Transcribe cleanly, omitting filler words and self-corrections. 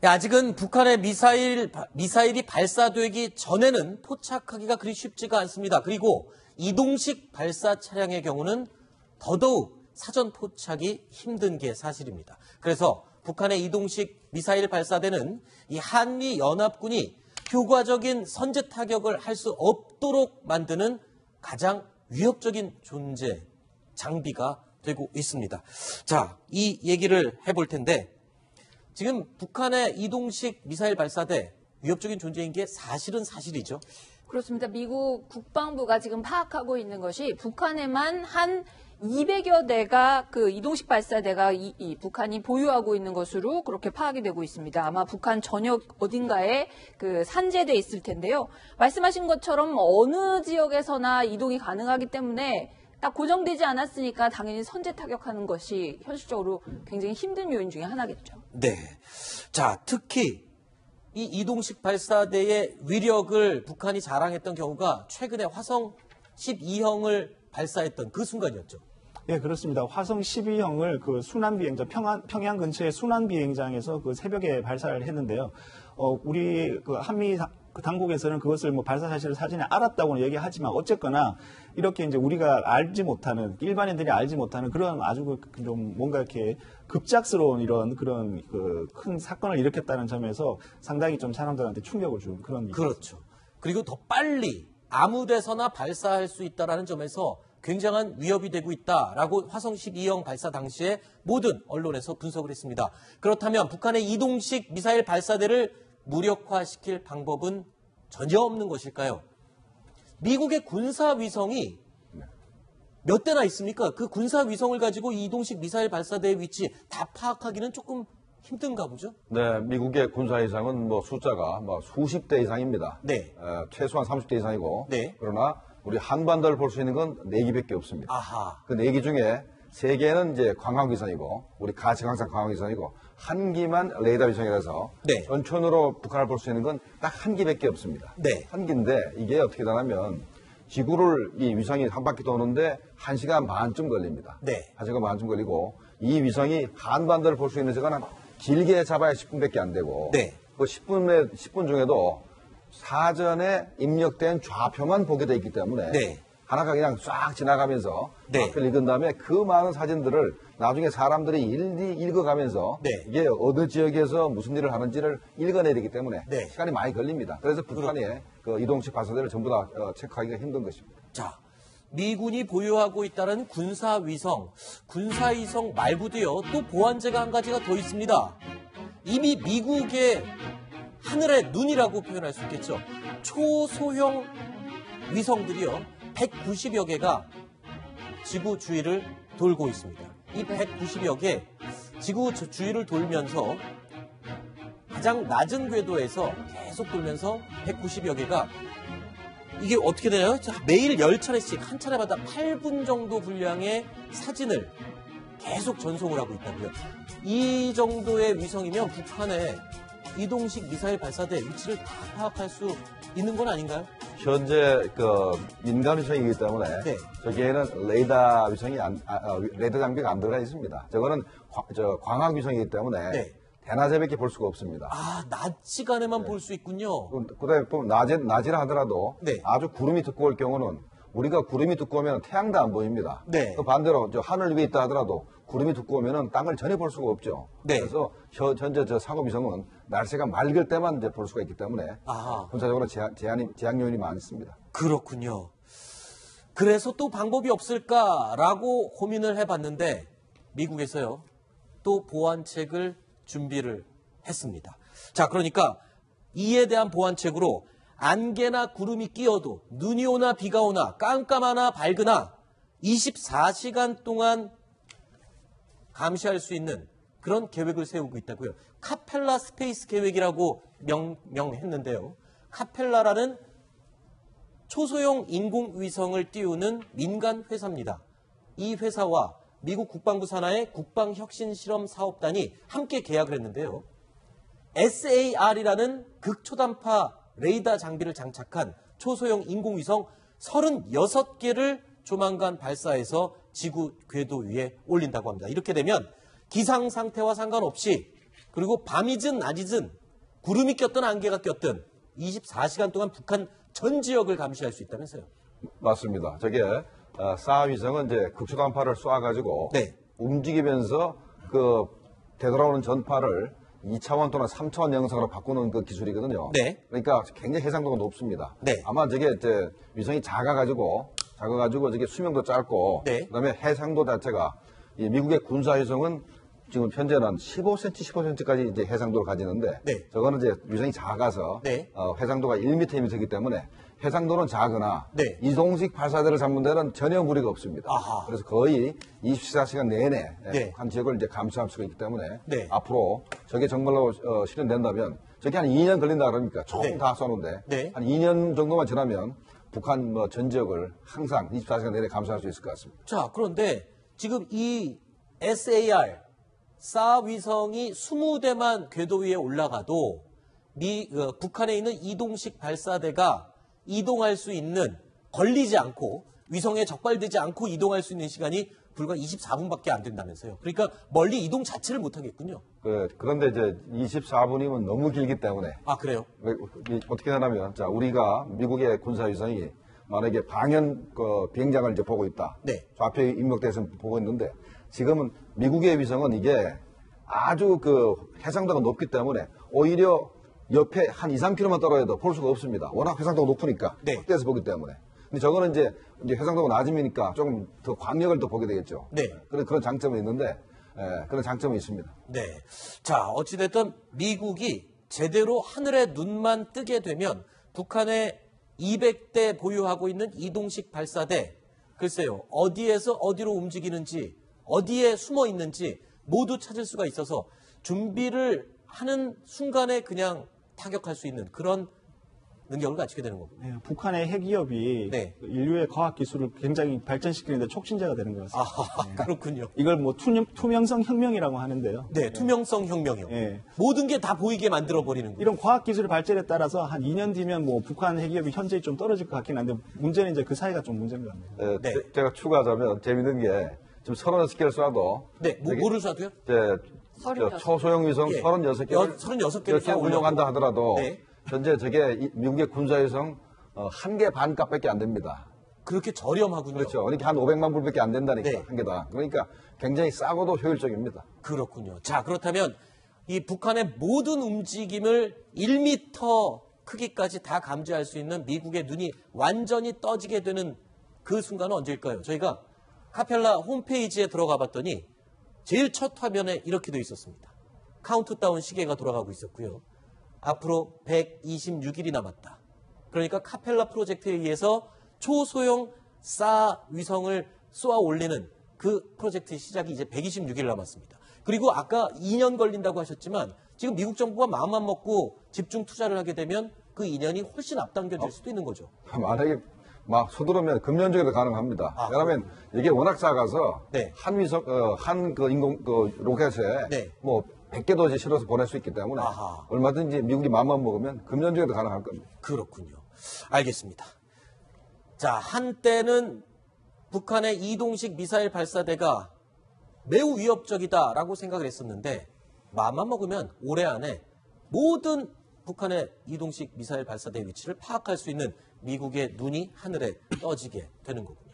아직은 북한의 미사일이 발사되기 전에는 포착하기가 그리 쉽지가 않습니다. 그리고 이동식 발사 차량의 경우는 더더욱 사전 포착이 힘든 게 사실입니다. 그래서 북한의 이동식 미사일 발사대는 이 한미 연합군이 효과적인 선제 타격을 할 수 없도록 만드는 가장 위협적인 존재, 장비가 되고 있습니다. 자, 이 얘기를 해볼 텐데 지금 북한의 이동식 미사일 발사대 위협적인 존재인 게 사실이죠. 그렇습니다. 미국 국방부가 지금 파악하고 있는 것이 북한에만 한 200여 대가 그 이동식 발사대가 이 북한이 보유하고 있는 것으로 그렇게 파악이 되고 있습니다. 아마 북한 전역 어딘가에 그 산재돼 있을 텐데요. 말씀하신 것처럼 어느 지역에서나 이동이 가능하기 때문에 딱 고정되지 않았으니까 당연히 선제 타격하는 것이 현실적으로 굉장히 힘든 요인 중에 하나겠죠. 네. 자, 특히 이 이동식 발사대의 위력을 북한이 자랑했던 경우가 최근에 화성 12형을 발사했던 그 순간이었죠. 예, 그렇습니다. 화성 12형을 그 순환비행장, 평양 근처의 순환비행장에서 그 새벽에 발사를 했는데요. 우리 그 한미 당국에서는 그것을 뭐 발사 사실을 사전에 알았다고는 얘기하지만 어쨌거나 이렇게 이제 우리가 알지 못하는, 일반인들이 알지 못하는 그런 아주 좀 뭔가 이렇게 급작스러운 이런 그런 그 큰 사건을 일으켰다는 점에서 상당히 좀 사람들한테 충격을 준 그런 일이죠. 그렇죠. 그리고 더 빨리 아무 데서나 발사할 수 있다는 점에서 굉장한 위협이 되고 있다라고 화성 12형 발사 당시에 모든 언론에서 분석을 했습니다. 그렇다면 북한의 이동식 미사일 발사대를 무력화시킬 방법은 전혀 없는 것일까요? 미국의 군사위성이 몇 대나 있습니까? 그 군사위성을 가지고 이동식 미사일 발사대의 위치 다 파악하기는 조금 힘든가 보죠? 네, 미국의 군사위성은 뭐 숫자가 뭐 수십 대 이상입니다. 네. 최소한 30대 이상이고. 네. 그러나 우리 한반도를 볼 수 있는 건 4기밖에 없습니다. 아하. 그 4기 중에 3개는 이제 광학위성이고, 우리 가칭항상 광학위성이고, 1기만 레이더 위성이라서 네. 전천으로 북한을 볼 수 있는 건 딱 1기밖에 없습니다. 네. 1기인데 이게 어떻게 되냐면 지구를 이 위성이 한 바퀴 도는데 1시간 반쯤 걸립니다. 네. 1시간 반쯤 걸리고 이 위성이 한반도를 볼 수 있는 시간은 길게 잡아야 10분밖에 안 되고 네. 그 10분 중에도 사전에 입력된 좌표만 보게 돼 있기 때문에 네. 하나가 그냥 쫙 지나가면서 네. 좌표를 읽은 다음에 그 많은 사진들을 나중에 사람들이 읽어가면서 네. 이게 어느 지역에서 무슨 일을 하는지를 읽어내야 되기 때문에 네. 시간이 많이 걸립니다. 그래서 북한의 그 이동식 발사대를 전부 다 체크하기가 힘든 것입니다. 자, 미군이 보유하고 있다는 군사위성 말고도요, 또 보완제가 한 가지가 더 있습니다. 이미 미국의 하늘의 눈이라고 표현할 수 있겠죠. 초소형 위성들이요, 190여 개가 지구 주위를 돌고 있습니다. 이 190여 개 지구 주위를 돌면서 가장 낮은 궤도에서 계속 돌면서 190여 개가 이게 어떻게 되나요? 매일 10차례씩 한 차례마다 8분 정도 분량의 사진을 계속 전송을 하고 있다고요. 이 정도의 위성이면 북한의 이동식 미사일 발사대 위치를 다 파악할 수 있는 건 아닌가요? 현재 그 민간 위성이기 때문에 네. 저기에는 레이더 위성이 레이더 장비가 안 들어가 있습니다. 저거는 광학 위성이기 때문에 네. 대낮에밖에 볼 수가 없습니다. 아, 낮 시간에만 볼 수 있군요. 그다음에 보면 낮이라 하더라도 네. 아주 구름이 두꺼울 경우는 우리가 구름이 두꺼우면 태양도 안 보입니다. 네. 또 반대로 하늘 위에 있다 하더라도 구름이 두꺼우면 땅을 전혀 볼 수가 없죠. 네. 그래서 현재 저 상호위성은 날씨가 맑을 때만 이제 볼 수가 있기 때문에 아하. 군사적으로 제한 요인이 많습니다. 그렇군요. 그래서 또 방법이 없을까라고 고민을 해봤는데 미국에서요, 또 보완책을 준비를 했습니다. 자, 그러니까 이에 대한 보완책으로 안개나 구름이 끼어도 눈이 오나 비가 오나 깜깜하나 밝으나 24시간 동안 감시할 수 있는 그런 계획을 세우고 있다고요. 카펠라 스페이스 계획이라고 명했는데요. 카펠라라는 초소형 인공위성을 띄우는 민간 회사입니다. 이 회사와 미국 국방부 산하의 국방혁신실험사업단이 함께 계약을 했는데요. SAR이라는 극초단파 레이더 장비를 장착한 초소형 인공위성 36개를 조만간 발사해서 지구 궤도 위에 올린다고 합니다. 이렇게 되면 기상 상태와 상관없이 그리고 밤이든 낮이든 구름이 꼈든 안개가 꼈든 24시간 동안 북한 전 지역을 감시할 수 있다면서요? 맞습니다. 저게 사하 위성은 이제 극초단파를 쏴가지고 네. 움직이면서 그 되돌아오는 전파를 2차원 또는 3차원 영상으로 바꾸는 그 기술이거든요. 네. 그러니까 굉장히 해상도가 높습니다. 네. 아마 저게 이제 위성이 작아가지고 저게 수명도 짧고 네. 그다음에 해상도 자체가 이 미국의 군사 위성은 지금 현재는 15cm, 15cm까지 이제 해상도를 가지는데 네. 저거는 이제 위성이 작아서 네. 해상도가 1m, 2m이기 때문에 해상도는 작으나 네. 이동식 발사대를 잡는 데는 전혀 무리가 없습니다. 아하. 그래서 거의 24시간 내내 네. 한 지역을 이제 감시할 수가 있기 때문에 네. 앞으로 저게 정말로 실현된다면 저게 한 2년 걸린다 그러니까 총 네. 다 쏘는데 네. 한 2년 정도만 지나면 북한 전 지역을 항상 24시간 내내 감시할 수 있을 것 같습니다. 자, 그런데 지금 이 SAR, 사하 위성이 20대만 궤도 위에 올라가도 북한에 있는 이동식 발사대가 이동할 수 있는, 걸리지 않고 위성에 적발되지 않고 이동할 수 있는 시간이 불과 24분밖에 안 된다면서요. 그러니까 멀리 이동 자체를 못 하겠군요. 그런데 이제 24분이면 너무 길기 때문에 아, 그래요? 어떻게 하냐면 자 우리가 미국의 군사 위성이 만약에 방현 비행장을 이제 보고 있다. 네. 좌표에 입력돼서 보고 있는데 지금은 미국의 위성은 이게 아주 해상도가 높기 때문에 오히려 옆에 한 2, 3km만 떨어져도 볼 수가 없습니다. 워낙 해상도가 높으니까 네. 확대해서 보기 때문에. 근데 저거는 이제 해상도가 낮으니까 조금 더 광역을 더 보게 되겠죠. 네. 그런 장점이 있는데 그런 장점이 있습니다. 네. 자, 어찌됐든 미국이 제대로 하늘에 눈만 뜨게 되면 북한의 200대 보유하고 있는 이동식 발사대, 글쎄요, 어디에서 어디로 움직이는지, 어디에 숨어 있는지 모두 찾을 수가 있어서 준비를 하는 순간에 그냥 타격할 수 있는 그런 능력을 갖추게 되는 겁니다. 네, 북한의 핵기업이 네. 인류의 과학기술을 굉장히 발전시키는데 촉진제가 되는 것 같습니다. 아, 그렇군요. 이걸 뭐 투명성 혁명이라고 하는데요. 네, 투명성 혁명이요. 네. 모든 게 다 보이게 만들어 버리는 거예요. 이런 과학기술 발전에 따라서 한 2년 뒤면 뭐 북한 핵기업이 현저히 좀 떨어질 것 같긴 한데 문제는 이제 그 사이가 좀 문제인 것 같네요. 네. 제가 추가하자면 재밌는 게 지금 36개를 쏴도 네, 뭐를 쏴도요? 초소형 위성 예. 36개를 36개를 이렇게 운영한다 하더라도 네. 현재 저게 미국의 군사위성 1개 반 값밖에 안 됩니다. 그렇게 저렴하군요. 그렇죠. 그러니까 한 500만 불밖에 안 된다니까 네. 한 개당. 그러니까 굉장히 싸고도 효율적입니다. 그렇군요. 자, 그렇다면 이 북한의 모든 움직임을 1m 크기까지 다 감지할 수 있는 미국의 눈이 완전히 떠지게 되는 그 순간은 언제일까요? 저희가 카펠라 홈페이지에 들어가 봤더니 제일 첫 화면에 이렇게 돼 있었습니다. 카운트다운 시계가 돌아가고 있었고요. 앞으로 126일이 남았다. 그러니까 카펠라 프로젝트에 의해서 초소형 사하 위성을 쏘아 올리는 그 프로젝트의 시작이 이제 126일 남았습니다. 그리고 아까 2년 걸린다고 하셨지만 지금 미국 정부가 마음만 먹고 집중 투자를 하게 되면 그 2년이 훨씬 앞당겨질 수도 있는 거죠. 만약에 막 서두르면 금년중에도 가능합니다. 왜냐하면 이게 워낙 작아서 네. 한 위성, 인공 로켓에 네. 뭐 100개도 이제 실어서 보낼 수 있기 때문에 아하. 얼마든지 미국이 마음만 먹으면 금년중에도 가능할 겁니다. 그렇군요. 알겠습니다. 자, 한때는 북한의 이동식 미사일 발사대가 매우 위협적이다라고 생각을 했었는데 마음만 먹으면 올해 안에 모든 북한의 이동식 미사일 발사대 위치를 파악할 수 있는 미국의 눈이 하늘에 떠지게 되는 거군요.